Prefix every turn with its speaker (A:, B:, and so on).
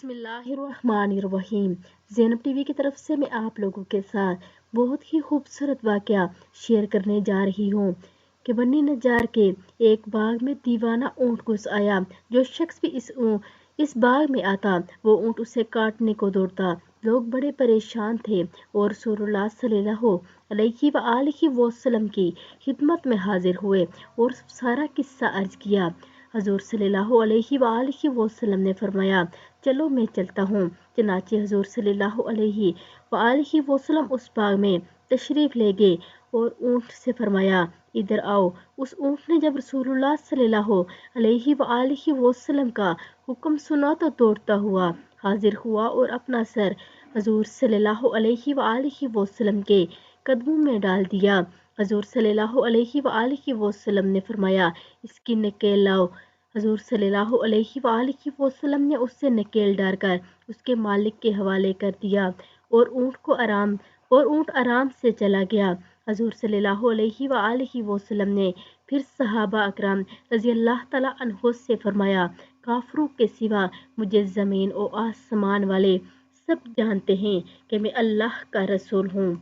A: بسم اللہ الرحمن الرحیم۔ زینب ٹی وی کی طرف سے میں آپ لوگوں کے ساتھ بہت ہی خوبصورت واقعہ شیئر کرنے جا رہی ہوں کہ بنی نجار کے ایک باغ میں دیوانہ اونٹ گھس آیا۔ جو شخص بھی اس باغ میں آتا وہ اونٹ اسے کاٹنے کو دوڑتا۔ لوگ بڑے پریشان تھے اور رسول اللہ صلی اللہ علیہ وآلہ وسلم کی خدمت میں حاضر ہوئے اور سارا قصہ عرض کیا۔ حضور صلی اللہ علیہ وآلہ وسلم نے فرمایا چلو میں چلتا ہوں۔ چنانچہ حضور صلی اللہ علیہ وآلہ وسلم اس باغ میں تشریف لے گئے اور اونٹ سے فرمایا ادھر آؤ۔ اس اونٹ نے جب رسول اللہ صلی اللہ علیہ وآلہ وسلم کا حکم سنا تو دوڑتا ہوا حاضر ہوا اور اپنا سر حضور صلی اللہ علیہ وآلہ وسلم کے قدموں میں ڈال دیا۔ حضور صلی اللہ علیہ وآلہ وسلم نے فرمایا اس کی نکیل لاؤ۔ حضور صلی اللہ علیہ وآلہ وسلم نے اس سے نکیل ڈال کر اس کے مالک کے حوالے کر دیا اور اونٹ آرام سے چلا گیا۔ حضور صلی اللہ علیہ وآلہ وسلم نے پھر صحابہ اکرام رضی اللہ تعالیٰ عنہ سے فرمایا کافروں کے سوا مجھے زمین و آسمان والے سب جانتے ہیں کہ میں اللہ کا رسول ہوں۔